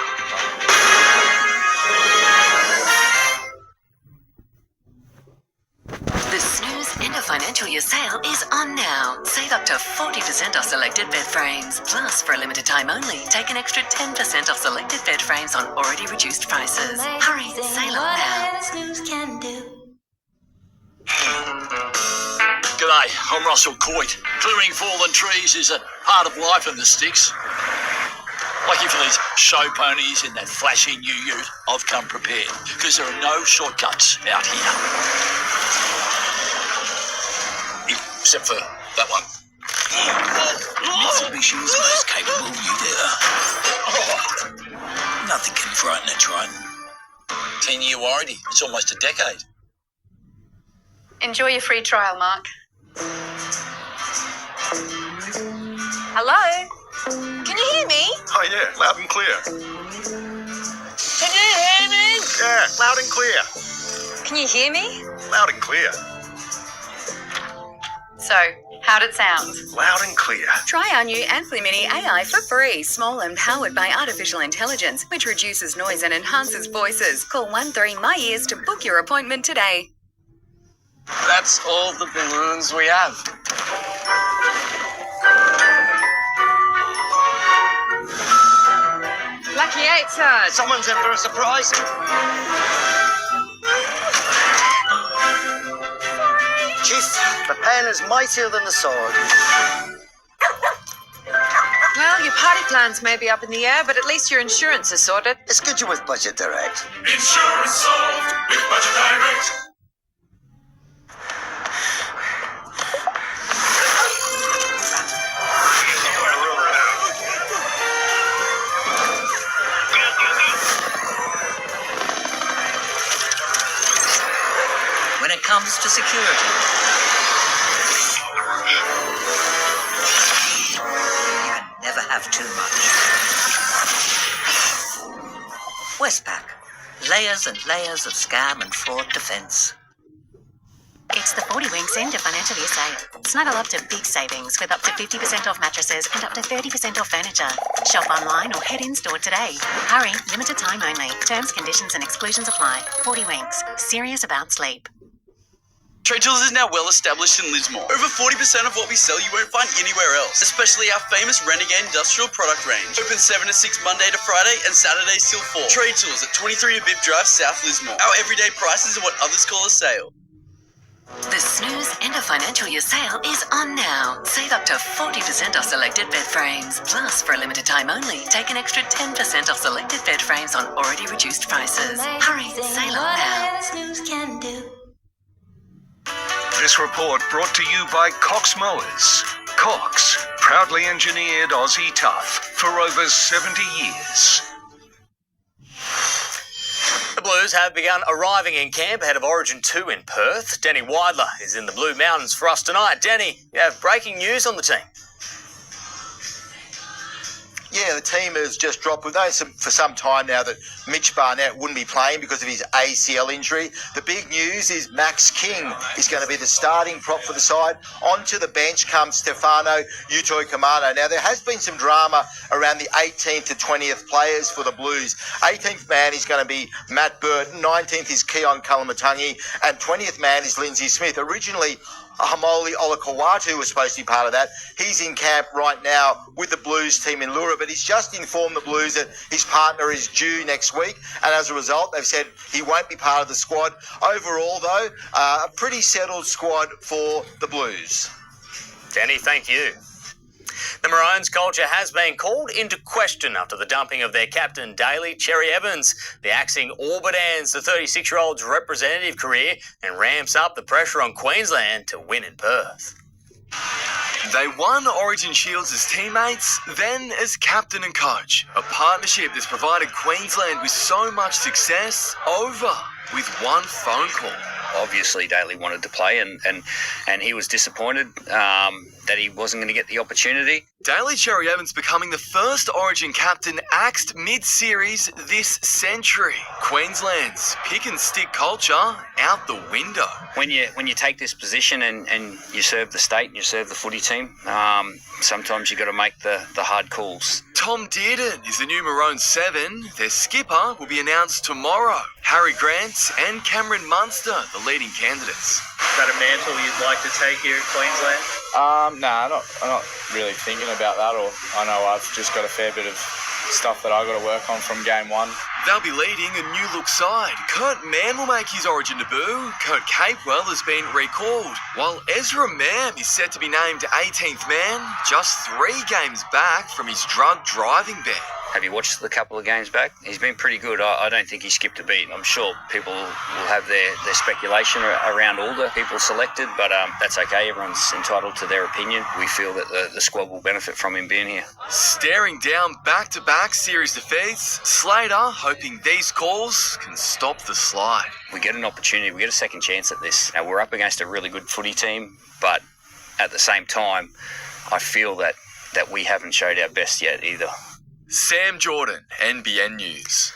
The Snooze End of Financial Year sale is on now. Save up to 40% off selected bed frames. Plus, for a limited time only, take an extra 10% off selected bed frames on already reduced prices. Hurry, sale on now. G'day, I'm Russell Coit. Clearing fallen trees is a part of life in the sticks. Lucky for these show ponies in that flashy new ute, I've come prepared, because there are no shortcuts out here. Except for that one. Mitsubishi's most capable ute. Nothing can frighten a Triton. 10-year warranty. It's almost a decade. Enjoy your free trial, Mark. Hello? Can you hear me? Oh yeah, loud and clear. Can you hear me? Yeah, loud and clear. Can you hear me? Loud and clear. So, how'd it sound? Loud and clear. Try our new Ampli Mini AI for free. Small and powered by artificial intelligence, which reduces noise and enhances voices. Call 13-MY-EARS to book your appointment today. That's all the balloons we have. Lucky 8, sir. Someone's in for a surprise. Chief, the pen is mightier than the sword. Well, your party plans may be up in the air, but at least your insurance is sorted. It's good you're with Budget Direct. Insurance solved with Budget Direct. When it comes to security, you can never have too much. Westpac. Layers and layers of scam and fraud defense. It's the 40 Winks end of financial year sale. Snuggle up to big savings with up to 50% off mattresses and up to 30% off furniture. Shop online or head in store today. Hurry, limited time only. Terms, conditions and exclusions apply. 40 Winks. Serious about sleep. Trade Tools is now well established in Lismore. Over 40% of what we sell you won't find anywhere else, especially our famous Renegade industrial product range. Open 7 to 6 Monday to Friday and Saturdays till 4. Trade Tools at 23 Abib Drive, South Lismore. Our everyday prices are what others call a sale. The Snooze end of financial year sale is on now. Save up to 40% off selected bed frames. Plus, for a limited time only, take an extra 10% off selected bed frames on already reduced prices. Hurry, sale on now. This report brought to you by Cox Mowers. Cox, proudly engineered Aussie tough for over 70 years. The Blues have begun arriving in camp ahead of Origin 2 in Perth. Danny Weidler is in the Blue Mountains for us tonight. Danny, you have breaking news on the team. Yeah, the team has just dropped. We've known for some time now that Mitch Barnett wouldn't be playing because of his ACL injury. The big news is Max King is going to be the starting prop for the side. Onto the bench comes Stefano Utoikamano. Now, there has been some drama around the 18th to 20th players for the Blues. 18th man is going to be Matt Burton. 19th is Keon Kalamatangi. And 20th man is Lindsay Smith. Originally, Hamoli Olakawatu was supposed to be part of that. He's in camp right now with the Blues team in Lura, but he's just informed the Blues that his partner is due next week, and as a result, they've said he won't be part of the squad. Overall, though, a pretty settled squad for the Blues. Danny, thank you. The Maroons' culture has been called into question after the dumping of their captain, Daly Cherry Evans. The axing orbit ends the 36-year-old's representative career and ramps up the pressure on Queensland to win in Perth. They won Origin Shields as teammates, then as captain and coach. A partnership that's provided Queensland with so much success over with one phone call. Obviously, Daly wanted to play, and he was disappointed that he wasn't going to get the opportunity. Daly Cherry Evans becoming the first Origin captain axed mid-series this century. Queensland's pick and stick culture out the window. When you take this position and you serve the state and you serve the footy team, sometimes you got to make the hard calls. Tom Dearden is the new Maroon 7. Their skipper will be announced tomorrow. Harry Grant and Cameron Munster, the leading candidates. Is that a mantle you'd like to take here at Queensland? No, I'm not really thinking about that. Or I know I've just got a fair bit of stuff that I got to work on from game one. They'll be leading a new look side. Kurt Mann will make his Origin debut. Kurt Capewell has been recalled, while Ezra Mam is set to be named 18th man, just 3 games back from his drug driving ban. Have you watched the couple of games back? He's been pretty good. I don't think he skipped a beat. I'm sure people will have their speculation around all the people selected, but that's okay. Everyone's entitled to their opinion. We feel that the squad will benefit from him being here. Staring down back-to-back series defeats, Slater hoping these calls can stop the slide. We get an opportunity. We get a second chance at this. Now, we're up against a really good footy team, but at the same time, I feel that we haven't showed our best yet either. Sam Jordan, NBN News.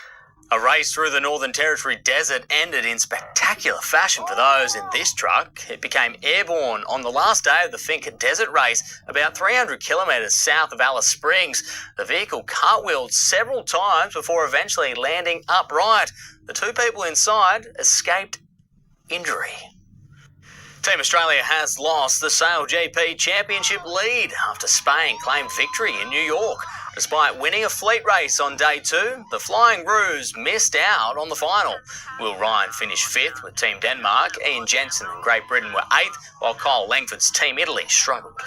A race through the Northern Territory desert ended in spectacular fashion for those in this truck. It became airborne on the last day of the Finca Desert Race, about 300 kilometres south of Alice Springs. The vehicle cartwheeled several times before eventually landing upright. The 2 people inside escaped injury. Team Australia has lost the Sail GP Championship lead after Spain claimed victory in New York. Despite winning a fleet race on day 2, the Flying Roos missed out on the final. Will Ryan finished 5th with Team Denmark. Ian Jensen and Great Britain were 8th, while Kyle Langford's Team Italy struggled.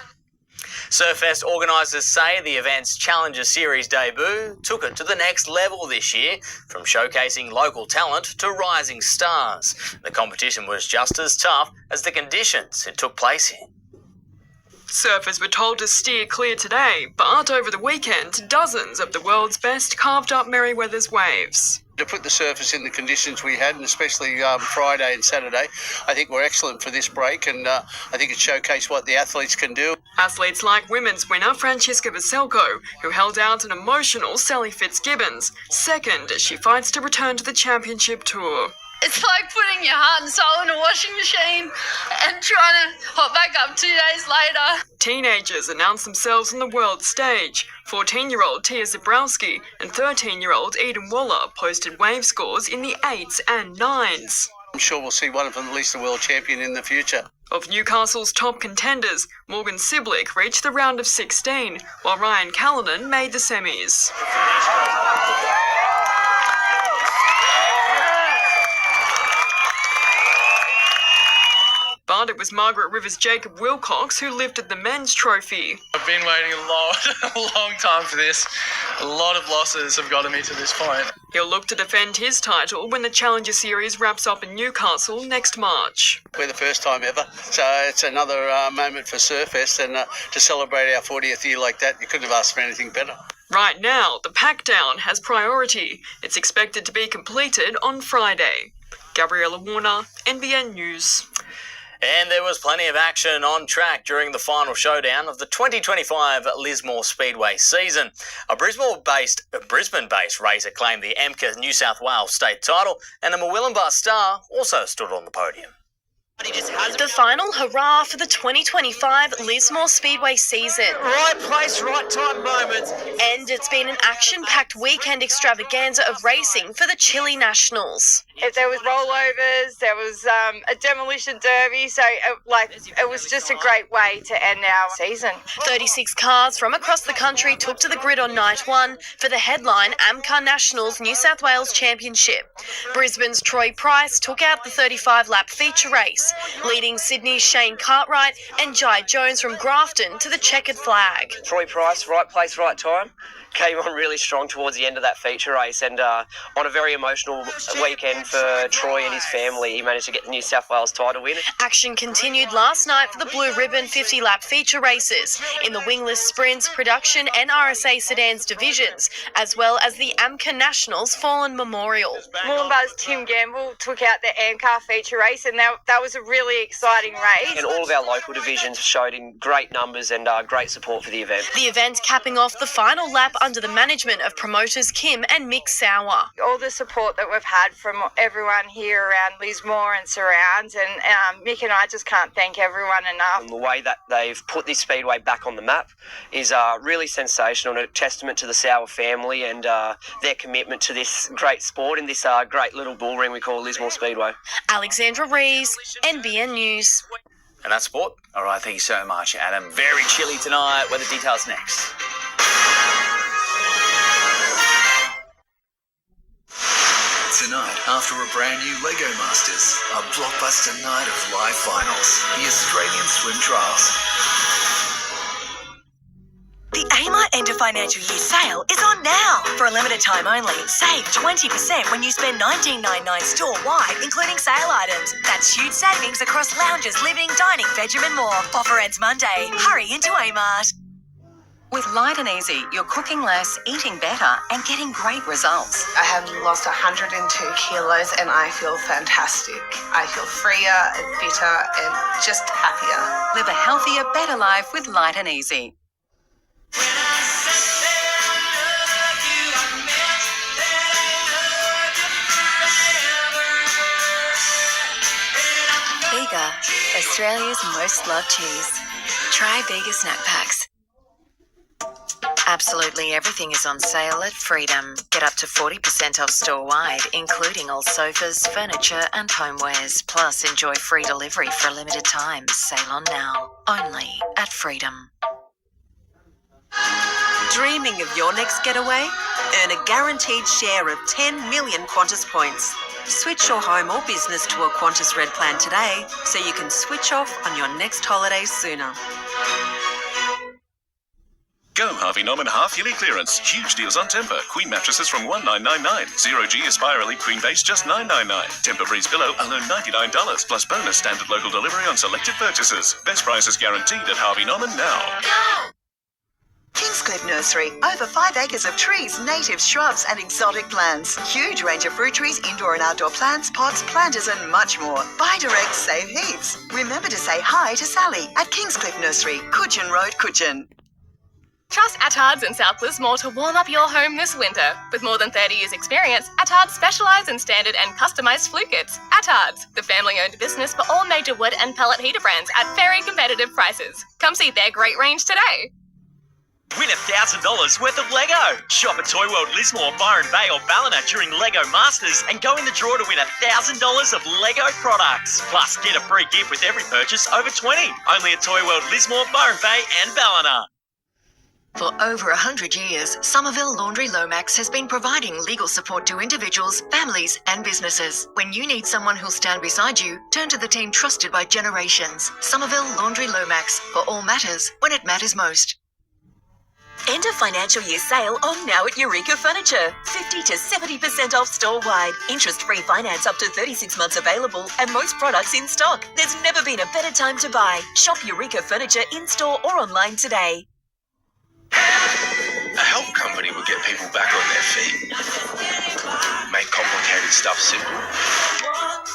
Surfest organisers say the event's Challenger Series debut took it to the next level this year, from showcasing local talent to rising stars. The competition was just as tough as the conditions it took place in. Surfers were told to steer clear today, but over the weekend, dozens of the world's best carved up Merryweather's waves. To put the surface in the conditions we had, and especially Friday and Saturday, I think were excellent for this break, and I think it showcased what the athletes can do. Athletes like women's winner Francesca Vasilko, who held out an emotional Sally Fitzgibbons, second as she fights to return to the championship tour. It's like putting your heart and soul in a washing machine and trying to hop back up 2 days later. Teenagers announced themselves on the world stage. 14-year-old Tia Zabrowski and 13-year-old Eden Waller posted wave scores in the 8s and 9s. I'm sure we'll see one of them at least a world champion in the future. Of Newcastle's top contenders, Morgan Siblick reached the round of 16, while Ryan Callanan made the semis. But it was Margaret River's Jacob Wilcox who lifted the men's trophy. I've been waiting a long time for this. A lot of losses have gotten me to this point. He'll look to defend his title when the Challenger Series wraps up in Newcastle next March. We're the first time ever, so it's another moment for Surfest, and to celebrate our 40th year like that, you couldn't have asked for anything better. Right now, the pack-down has priority. It's expected to be completed on Friday. Gabriella Warner, NBN News. And there was plenty of action on track during the final showdown of the 2025 Lismore Speedway season. A Brisbane-based racer claimed the AMCA New South Wales state title, and a Murwillumbah star also stood on the podium. The final hurrah for the 2025 Lismore Speedway season. Right place, right time moments. And it's been an action-packed weekend extravaganza of racing for the Chile Nationals. If there was rollovers, there was a demolition derby, so it was just a great way to end our season. 36 cars from across the country took to the grid on night 1 for the headline AMCA Nationals New South Wales Championship. Brisbane's Troy Price took out the 35-lap feature race, leading Sydney's Shane Cartwright and Jai Jones from Grafton to the checkered flag. Troy Price, right place, right time. Came on really strong towards the end of that feature race, and on a very emotional weekend for Troy and his family, he managed to get the New South Wales title win. Action continued last night for the Blue Ribbon 50-lap feature races in the wingless sprints, production and RSA sedans divisions, as well as the AMCA Nationals Fallen Memorial. Murwillumbah's Tim Gamble took out the AMCA feature race, and that was a really exciting race. And all of our local divisions showed in great numbers and great support for the event. The event capping off the final lap under the management of promoters Kim and Mick Sauer. All the support that we've had from everyone here around Lismore and surrounds, and Mick and I just can't thank everyone enough. And the way that they've put this speedway back on the map is really sensational, and a testament to the Sauer family and their commitment to this great sport in this great little bull ring we call Lismore Speedway. Alexandra Rees, NBN News. And that's sport. All right, thank you so much, Adam. Very chilly tonight. Weather details next. after a brand new Lego Masters, a blockbuster night of live finals, the Australian Swim Trials. The Amart End of Financial Year sale is on now. For a limited time only, save 20% when you spend $19.99 store-wide, including sale items. That's huge savings across lounges, living, dining, bedroom and more. Offer ends Monday. Hurry into Amart. With Light and Easy, you're cooking less, eating better, and getting great results. I have lost 102 kilos and I feel fantastic. I feel freer and fitter and just happier. Live a healthier, better life with Light and Easy. Bega, Australia's most loved cheese. Try Bega snack packs. Absolutely everything is on sale at Freedom. Get up to 40% off store-wide, including all sofas, furniture and homewares. Plus, enjoy free delivery for a limited time. Sale on now. Only at Freedom. Dreaming of your next getaway? Earn a guaranteed share of 10 million Qantas points. Switch your home or business to a Qantas Red plan today so you can switch off on your next holiday sooner. Go Harvey Norman half-yearly clearance. Huge deals on Temper. Queen mattresses from $19.99. 0G Aspire Elite Queen Base just $9.99. Temper Breeze Pillow only $99. Plus bonus standard local delivery on selected purchases. Best prices guaranteed at Harvey Norman now. Kingscliff Nursery. Over 5 acres of trees, native shrubs and exotic plants. Huge range of fruit trees, indoor and outdoor plants, pots, planters and much more. Buy direct, save heaps. Remember to say hi to Sally at Kingscliff Nursery, Coogin Road, Coogin. Trust Attards in South Lismore to warm up your home this winter. With more than 30 years' experience, Attards specialise in standard and customised flue kits. Attards, the family-owned business for all major wood and pellet heater brands at very competitive prices. Come see their great range today. Win $1,000 worth of Lego. Shop at Toy World Lismore, Byron Bay or Ballina during Lego Masters and go in the draw to win $1,000 of Lego products. Plus, get a free gift with every purchase over 20. Only at Toy World Lismore, Byron Bay and Ballina. For over 100 years, Somerville Laundry Lomax has been providing legal support to individuals, families and businesses. When you need someone who'll stand beside you, turn to the team trusted by generations. Somerville Laundry Lomax, for all matters when it matters most. End of financial year sale on now at Eureka Furniture. 50 to 70% off store-wide. Interest-free finance up to 36 months available and most products in stock. There's never been a better time to buy. Shop Eureka Furniture in-store or online today. A help company will get people back on their feet, make complicated stuff simple,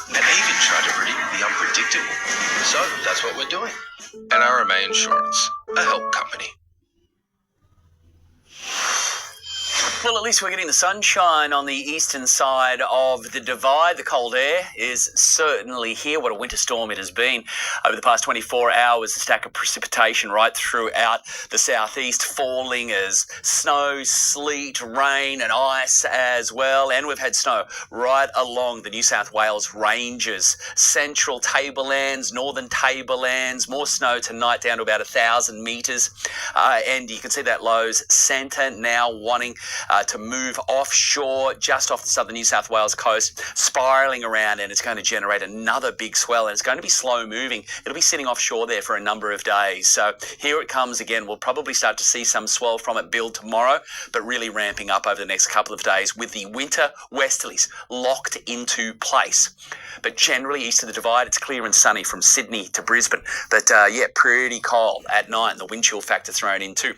and even try to predict the unpredictable. So that's what we're doing. NRMA Insurance, a help company. Well, at least we're getting the sunshine on the eastern side of the divide. The cold air is certainly here. What a winter storm it has been over the past 24 hours. A stack of precipitation right throughout the southeast, falling as snow, sleet, rain and ice as well. And we've had snow right along the New South Wales ranges, central tablelands, northern tablelands. More snow tonight, down to about 1,000 metres. And you can see that Lows centre now wanting to move offshore, just off the southern New South Wales coast, spiralling around, and it's going to generate another big swell, and it's going to be slow moving. It'll be sitting offshore there for a number of days. So here it comes again. We'll probably start to see some swell from it build tomorrow, but really ramping up over the next couple of days with the winter westerlies locked into place. But generally east of the divide, it's clear and sunny from Sydney to Brisbane. But yeah, pretty cold at night, and the wind chill factor thrown in too.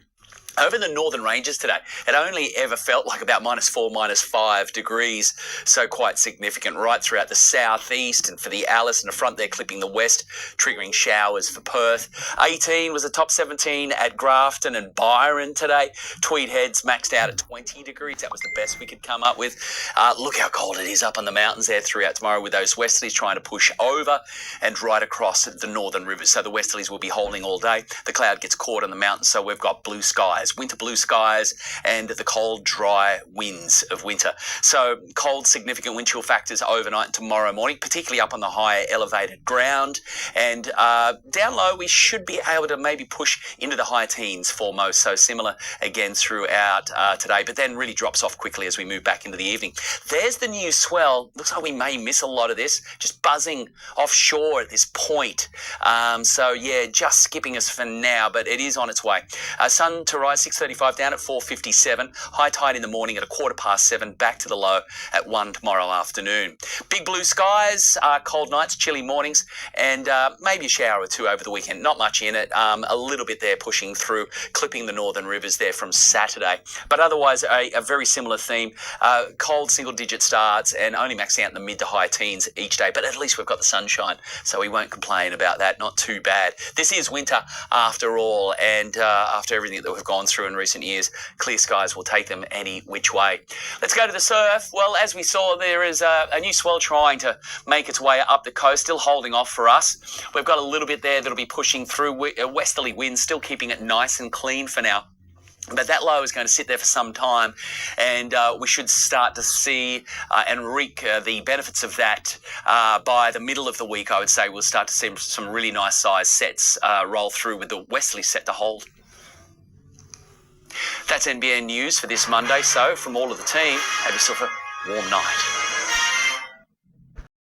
Over the northern ranges today, it only ever felt like about -4, -5 degrees, so quite significant right throughout the southeast, and for the Alice and the front there clipping the west, triggering showers for Perth. 18 was the top 17 at Grafton and Byron today. Tweed Heads maxed out at 20 degrees. That was the best we could come up with. Look how cold it is up on the mountains there throughout tomorrow, with those westerlies trying to push over and right across the northern rivers. So the westerlies will be holding all day. The cloud gets caught on the mountains, so we've got blue skies skies, winter blue skies, and the cold, dry winds of winter. So cold, significant wind chill factors overnight and tomorrow morning, particularly up on the higher elevated ground. And down low, we should be able to maybe push into the high teens for most. So similar again throughout today, but then really drops off quickly as we move back into the evening. There's the new swell. Looks like we may miss a lot of this, just buzzing offshore at this point. So yeah, just skipping us for now, but it is on its way. Sun to rise 6:35 down at 4:57. High tide in the morning at 7:15, back to the low at 1 tomorrow afternoon. Big blue skies, cold nights, chilly mornings, and maybe a shower or two over the weekend. Not much in it. A little bit there pushing through, clipping the northern rivers there from Saturday. But otherwise, a very similar theme. Cold single-digit starts and only maxing out in the mid to high teens each day. But at least we've got the sunshine, so we won't complain about that. Not too bad. This is winter after all, and after everything that we've gone through in recent years, clear skies will take them any which way. Let's go to the surf. Well, as we saw, there is a new swell trying to make its way up the coast, still holding off for us. We've got a little bit there that'll be pushing through, westerly winds, still keeping it nice and clean for now. But that low is going to sit there for some time, and we should start to see and reap the benefits of that by the middle of the week. I would say we'll start to see some really nice size sets roll through with the westerly set to hold. That's NBN News for this Monday. So from all of the team, have yourself a warm night.